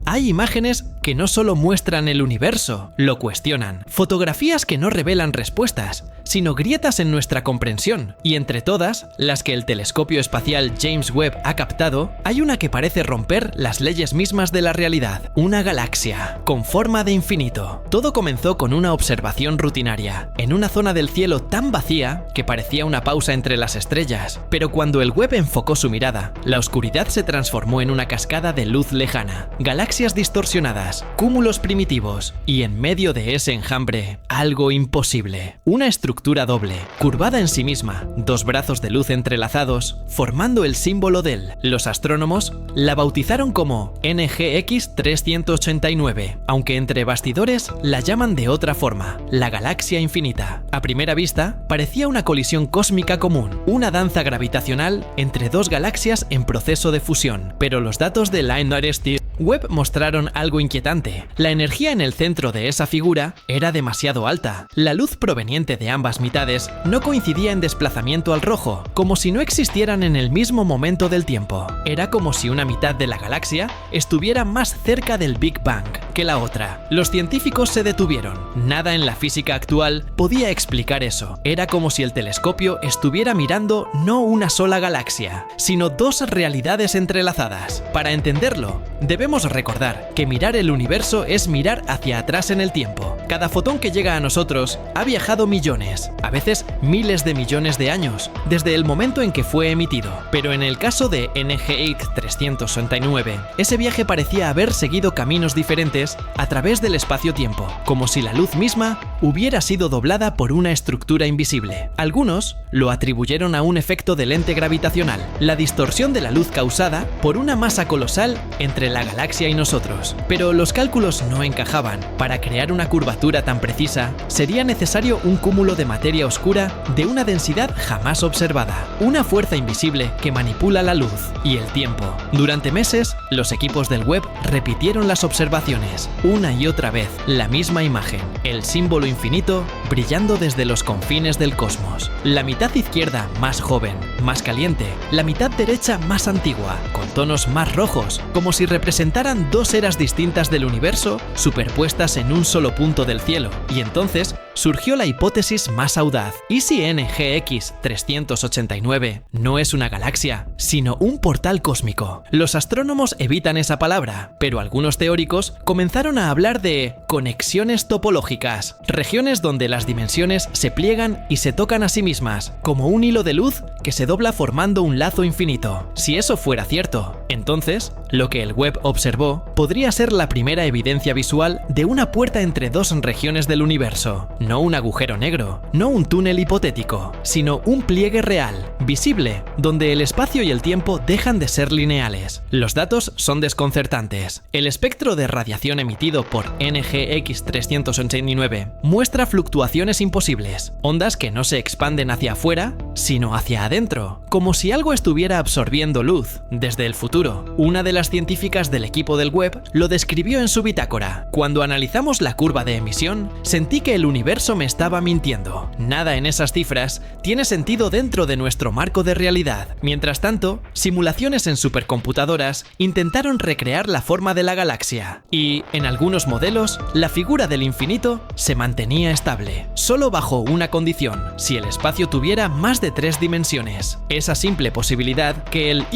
Hay imágenes que no solo muestran el universo, lo cuestionan. Fotografías que no revelan respuestas, sino grietas en nuestra comprensión. Y entre todas, las que el telescopio espacial James Webb ha captado, hay una que parece romper las leyes mismas de la realidad. Una galaxia, con forma de infinito. Todo comenzó con una observación rutinaria, en una zona del cielo tan vacía que parecía una pausa entre las estrellas. Pero cuando el Webb enfocó su mirada, la oscuridad se transformó en una cascada de luz lejana. Galaxias distorsionadas, cúmulos primitivos, y en medio de ese enjambre, algo imposible. Una estructura doble, curvada en sí misma, dos brazos de luz entrelazados, formando el símbolo del. Los astrónomos la bautizaron como NGX 389, aunque entre bastidores la llaman de otra forma, la galaxia infinita. A primera vista, parecía una colisión cósmica común, una danza gravitacional entre dos galaxias en proceso de fusión, pero los datos de Lunar-ST Webb mostraron algo inquietante. La energía en el centro de esa figura era demasiado alta. La luz proveniente de ambas mitades no coincidía en desplazamiento al rojo, como si no existieran en el mismo momento del tiempo. Era como si una mitad de la galaxia estuviera más cerca del Big Bang que la otra. Los científicos se detuvieron. Nada en la física actual podía explicar eso. Era como si el telescopio estuviera mirando no una sola galaxia, sino dos realidades entrelazadas. Para entenderlo, debemos recordar que mirar el universo es mirar hacia atrás en el tiempo. Cada fotón que llega a nosotros ha viajado millones, a veces miles de millones de años, desde el momento en que fue emitido. Pero en el caso de NGX 369, ese viaje parecía haber seguido caminos diferentes a través del espacio-tiempo, como si la luz misma hubiera sido doblada por una estructura invisible. Algunos lo atribuyeron a un efecto de lente gravitacional, la distorsión de la luz causada por una masa colosal entre la galaxia y nosotros. Pero los cálculos no encajaban. Para crear una curvatura tan precisa, sería necesario un cúmulo de materia oscura de una densidad jamás observada, una fuerza invisible que manipula la luz y el tiempo. Durante meses, los equipos del Webb repitieron las observaciones, una y otra vez, la misma imagen, el símbolo infinito brillando desde los confines del cosmos. La mitad izquierda más joven, más caliente, la mitad derecha más antigua, con tonos más rojos, como si representaran dos eras distintas del universo superpuestas en un solo punto del cielo. Y entonces surgió la hipótesis más audaz. ¿Y si NGX 389 no es una galaxia, sino un portal cósmico? Los astrónomos evitan esa palabra, pero algunos teóricos comenzaron a hablar de conexiones topológicas, regiones donde las dimensiones se pliegan y se tocan a sí mismas, como un hilo de luz que se dobla formando un lazo infinito. Si eso fuera cierto, entonces, lo que el Webb observó podría ser la primera evidencia visual de una puerta entre dos regiones del universo. No un agujero negro, no un túnel hipotético, sino un pliegue real, visible, donde el espacio y el tiempo dejan de ser lineales. Los datos son desconcertantes. El espectro de radiación emitido por NGX 389 muestra fluctuaciones imposibles, ondas que no se expanden hacia afuera, sino hacia adentro, como si algo estuviera absorbiendo luz desde el futuro. Una de las científicas del equipo del Webb lo describió en su bitácora: cuando analizamos la curva de emisión, sentí que el universo me estaba mintiendo. Nada en esas cifras tiene sentido dentro de nuestro marco de realidad. Mientras tanto, simulaciones en supercomputadoras intentaron recrear la forma de la galaxia, y, en algunos modelos, la figura del infinito se mantenía estable, solo bajo una condición: si el espacio tuviera más de 3 dimensiones. Esa simple posibilidad, que el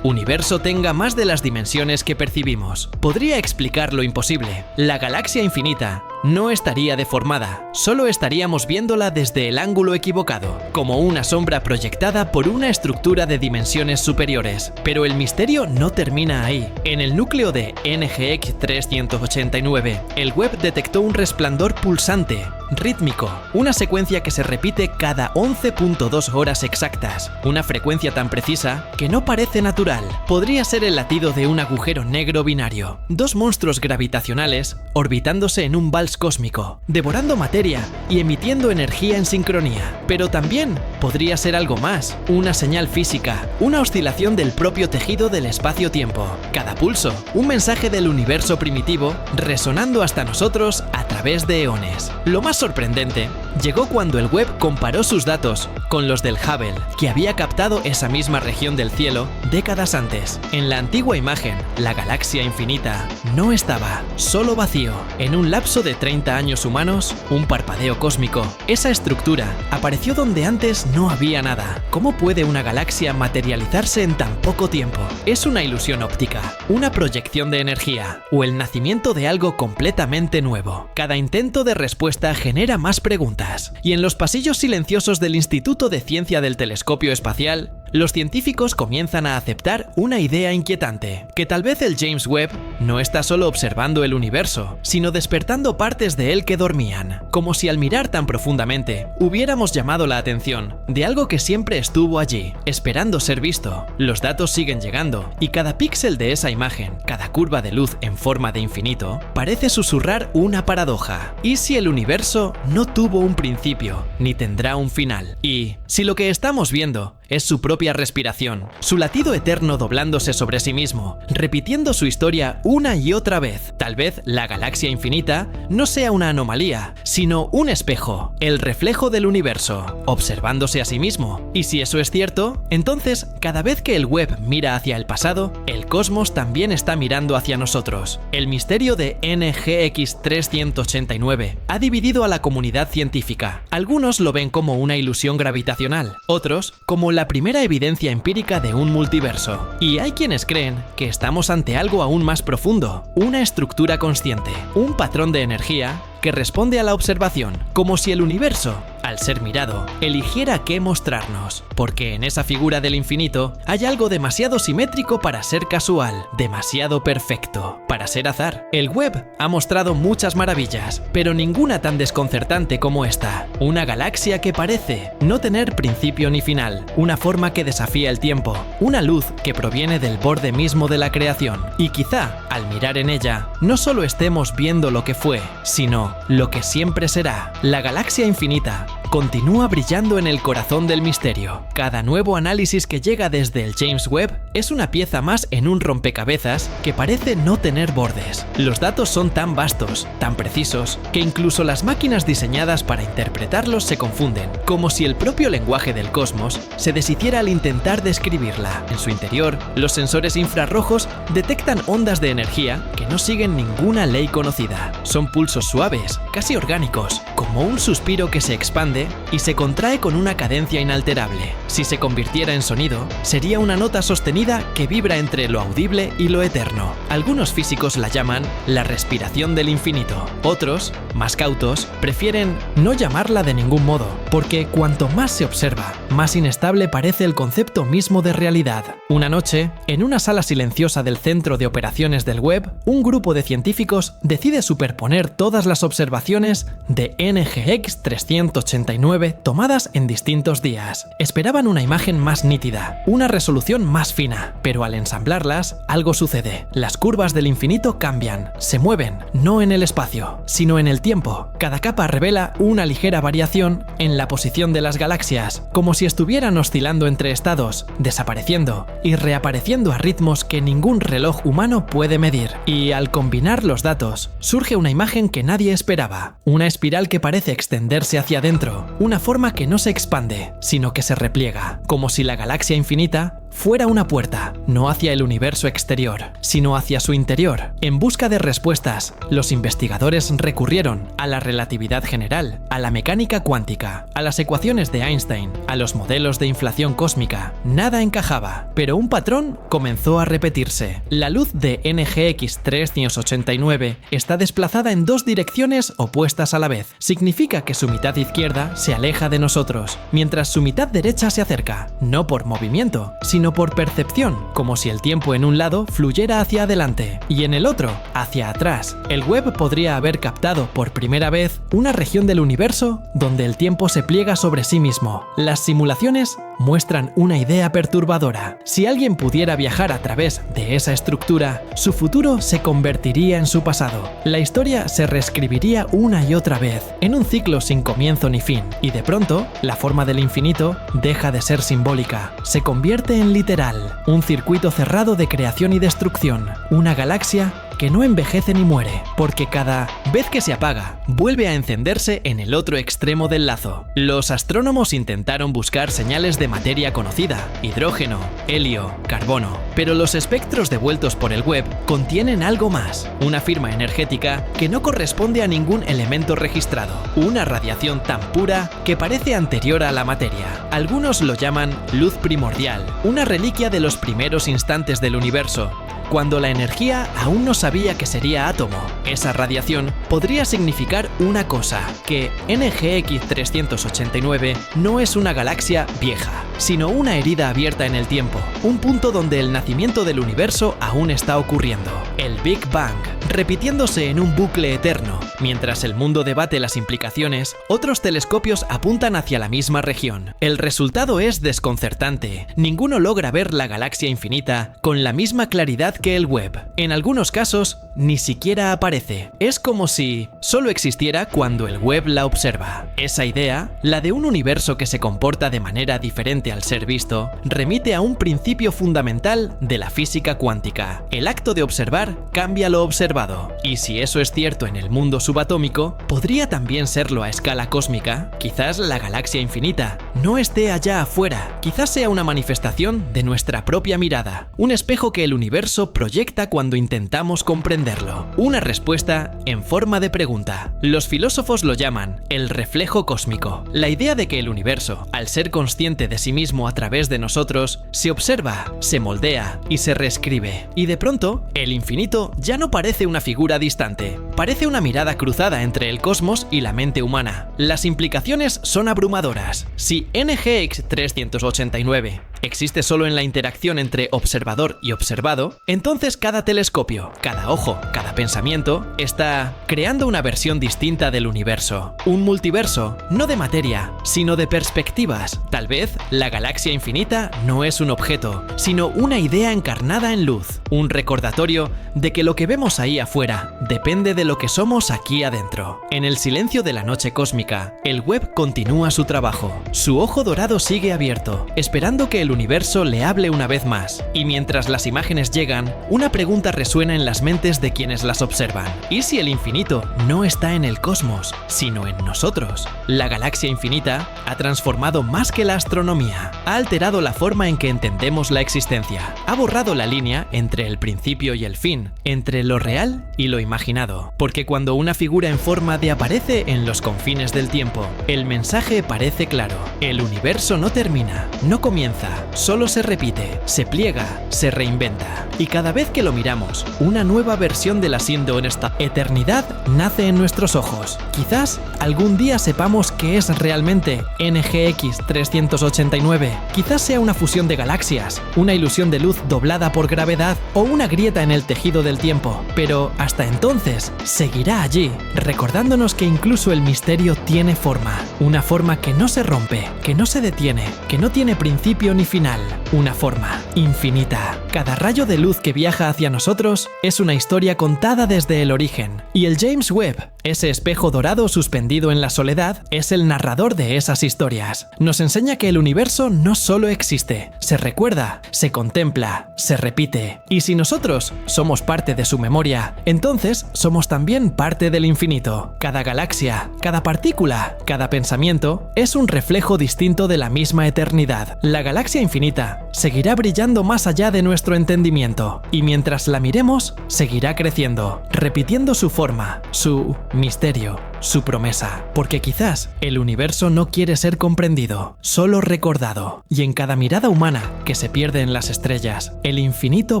universo tenga más de las dimensiones que percibimos, podría explicar lo imposible. La galaxia infinita no estaría deformada, solo estaríamos viéndola desde el ángulo equivocado, como una sombra proyectada por una estructura de dimensiones superiores. Pero el misterio no termina ahí. En el núcleo de NGX 389, el Webb detectó un resplandor pulsante, rítmico, una secuencia que se repite cada 11.2 horas exactas, una frecuencia tan precisa que no parece natural. Podría ser el latido de un agujero negro binario, dos monstruos gravitacionales orbitándose en un vals cósmico, devorando materia y emitiendo energía en sincronía. Pero también podría ser algo más, una señal física, una oscilación del propio tejido del espacio-tiempo. Cada pulso, un mensaje del universo primitivo resonando hasta nosotros a través de eones. Lo más sorprendente llegó cuando el web comparó sus datos con los del Hubble, que había captado esa misma región del cielo décadas antes. En la antigua imagen, la galaxia infinita no estaba, solo vacío. En un lapso de 30 años humanos, un parpadeo cósmico, esa estructura apareció donde antes no había nada. ¿Cómo puede una galaxia materializarse en tan poco tiempo? ¿Es una ilusión óptica, una proyección de energía o el nacimiento de algo completamente nuevo? Cada intento de respuesta genera más preguntas, y en los pasillos silenciosos del Instituto de Ciencia del Telescopio Espacial, los científicos comienzan a aceptar una idea inquietante, que tal vez el James Webb no está solo observando el universo, sino despertando partes de él que dormían, como si al mirar tan profundamente hubiéramos llamado la atención de algo que siempre estuvo allí, esperando ser visto. Los datos siguen llegando, y cada píxel de esa imagen, cada curva de luz en forma de infinito, parece susurrar una paradoja. ¿Y si el universo no tuvo un principio, ni tendrá un final? ¿Y si lo que estamos viendo es su propia respiración, su latido eterno doblándose sobre sí mismo, repitiendo su historia una y otra vez? Tal vez la galaxia infinita no sea una anomalía, sino un espejo, el reflejo del universo, observándose a sí mismo. Y si eso es cierto, entonces cada vez que el web mira hacia el pasado, el cosmos también está mirando hacia nosotros. El misterio de NGX 389 ha dividido a la comunidad científica. Algunos lo ven como una ilusión gravitacional, otros como la primera evidencia empírica de un multiverso. Y hay quienes creen que estamos ante algo aún más profundo, una estructura consciente, un patrón de energía que responde a la observación, como si el universo, al ser mirado, eligiera qué mostrarnos, porque en esa figura del infinito hay algo demasiado simétrico para ser casual, demasiado perfecto para ser azar. El web ha mostrado muchas maravillas, pero ninguna tan desconcertante como esta. Una galaxia que parece no tener principio ni final, una forma que desafía el tiempo, una luz que proviene del borde mismo de la creación. Y quizá, al mirar en ella, no solo estemos viendo lo que fue, sino lo que siempre será. La galaxia infinita continúa brillando en el corazón del misterio. Cada nuevo análisis que llega desde el James Webb es una pieza más en un rompecabezas que parece no tener bordes. Los datos son tan vastos, tan precisos, que incluso las máquinas diseñadas para interpretarlos se confunden, como si el propio lenguaje del cosmos se deshiciera al intentar describirla. En su interior, los sensores infrarrojos detectan ondas de energía que no siguen ninguna ley conocida. Son pulsos suaves, casi orgánicos, como un suspiro que se expande y se contrae con una cadencia inalterable. Si se convirtiera en sonido, sería una nota sostenida que vibra entre lo audible y lo eterno. Algunos físicos la llaman la respiración del infinito. Otros, más cautos, prefieren no llamarla de ningún modo, porque cuanto más se observa, más inestable parece el concepto mismo de realidad. Una noche, en una sala silenciosa del centro de operaciones del web, un grupo de científicos decide superponer todas las observaciones de NGX 389 tomadas en distintos días. Esperaban una imagen más nítida, una resolución más fina, pero al ensamblarlas, algo sucede. Las curvas del infinito cambian, se mueven, no en el espacio, sino en el tiempo. Cada capa revela una ligera variación en la posición de las galaxias, como si estuvieran oscilando entre estados, desapareciendo y reapareciendo a ritmos que ningún reloj humano puede medir. Y al combinar los datos, surge una imagen que nadie esperaba, una espiral que parece extenderse hacia adentro, una forma que no se expande, sino que se repliega, como si la galaxia infinita fuera una puerta, no hacia el universo exterior, sino hacia su interior. En busca de respuestas, los investigadores recurrieron a la relatividad general, a la mecánica cuántica, a las ecuaciones de Einstein, a los modelos de inflación cósmica. Nada encajaba, pero un patrón comenzó a repetirse. La luz de NGX 389 está desplazada en dos direcciones opuestas a la vez. Significa que su mitad izquierda se aleja de nosotros, mientras su mitad derecha se acerca, no por movimiento, sino por percepción, como si el tiempo en un lado fluyera hacia adelante y en el otro hacia atrás. El web podría haber captado por primera vez una región del universo donde el tiempo se pliega sobre sí mismo. Las simulaciones muestran una idea perturbadora. Si alguien pudiera viajar a través de esa estructura, su futuro se convertiría en su pasado. La historia se reescribiría una y otra vez, en un ciclo sin comienzo ni fin, y de pronto, la forma del infinito deja de ser simbólica, se convierte en literal, un circuito cerrado de creación y destrucción, una galaxia que no envejece ni muere, porque cada vez que se apaga, vuelve a encenderse en el otro extremo del lazo. Los astrónomos intentaron buscar señales de materia conocida, hidrógeno, helio, carbono, pero los espectros devueltos por el Webb contienen algo más, una firma energética que no corresponde a ningún elemento registrado, una radiación tan pura que parece anterior a la materia. Algunos lo llaman luz primordial, una reliquia de los primeros instantes del universo, cuando la energía aún no sabía que sería átomo. Esa radiación podría significar una cosa, que NGX 389 no es una galaxia vieja, sino una herida abierta en el tiempo, un punto donde el nacimiento del universo aún está ocurriendo, el Big Bang, repitiéndose en un bucle eterno. Mientras el mundo debate las implicaciones, otros telescopios apuntan hacia la misma región. El resultado es desconcertante. Ninguno logra ver la galaxia infinita con la misma claridad que el Webb. En algunos casos, ni siquiera aparece. Es como si solo existiera cuando el Webb la observa. Esa idea, la de un universo que se comporta de manera diferente al ser visto, remite a un principio fundamental de la física cuántica. El acto de observar cambia lo observado. Y si eso es cierto en el mundo subatómico, ¿podría también serlo a escala cósmica? Quizás la galaxia infinita no esté allá afuera. Quizás sea una manifestación de nuestra propia mirada, un espejo que el universo proyecta cuando intentamos comprenderlo. Una respuesta en forma de pregunta. Los filósofos lo llaman el reflejo cósmico. La idea de que el universo, al ser consciente de sí mismo a través de nosotros, se observa, se moldea y se reescribe. Y de pronto, el infinito ya no parece una figura distante. Parece una mirada cruzada entre el cosmos y la mente humana. Las implicaciones son abrumadoras. Si NGX 389 existe solo en la interacción entre observador y observado, entonces cada telescopio, cada ojo, cada pensamiento está creando una versión distinta del universo. Un multiverso, no de materia, sino de perspectivas. Tal vez la galaxia infinita no es un objeto, sino una idea encarnada en luz, un recordatorio de que lo que vemos ahí afuera depende de lo que somos aquí adentro. En el silencio de la noche cósmica, el Webb continúa su trabajo. Su ojo dorado sigue abierto, esperando que el universo le hable una vez más. Y mientras las imágenes llegan, una pregunta resuena en las mentes de quienes las observan. ¿Y si el infinito no está en el cosmos, sino en nosotros? La galaxia infinita ha transformado más que la astronomía. Ha alterado la forma en que entendemos la existencia. Ha borrado la línea entre el principio y el fin, entre lo real y lo imaginado. Porque cuando una figura en forma de aparece en los confines del tiempo, el mensaje parece claro. El universo no termina, no comienza, solo se repite, se pliega, se reinventa. Y cada vez que lo miramos, una nueva versión de la siendo en esta eternidad nace en nuestros ojos. Quizás algún día sepamos qué es realmente NGX 389. Quizás sea una fusión de galaxias, una ilusión de luz doblada por gravedad o una grieta en el tejido del tiempo. Pero hasta entonces, seguirá allí, recordándonos que incluso el misterio tiene forma. Una forma que no se rompe, que no se detiene, que no tiene principio ni final. Una forma infinita. Cada rayo de luz que viaja hacia nosotros es una historia contada desde el origen. Y el James Webb, ese espejo dorado suspendido en la soledad, es el narrador de esas historias. Nos enseña que el universo no solo existe, se recuerda, se contempla, se repite. Y si nosotros somos parte de su memoria, entonces somos también parte del infinito. Cada galaxia, cada partícula, cada pensamiento es un reflejo distinto de la misma eternidad. La galaxia infinita seguirá brillando más allá de nuestro entendimiento, y mientras la miremos, seguirá creciendo, repitiendo su forma, su misterio, su promesa. Porque quizás el universo no quiere ser comprendido, solo recordado. Y en cada mirada humana que se pierde en las estrellas, el infinito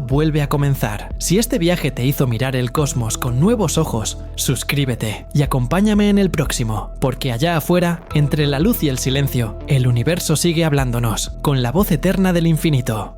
vuelve a comenzar. Si este viaje te hizo mirar el cosmos con nuevos ojos, suscríbete y acompáñame en el próximo, porque allá afuera, entre la luz y el silencio, el universo sigue hablándonos, con la voz eterna del infinito.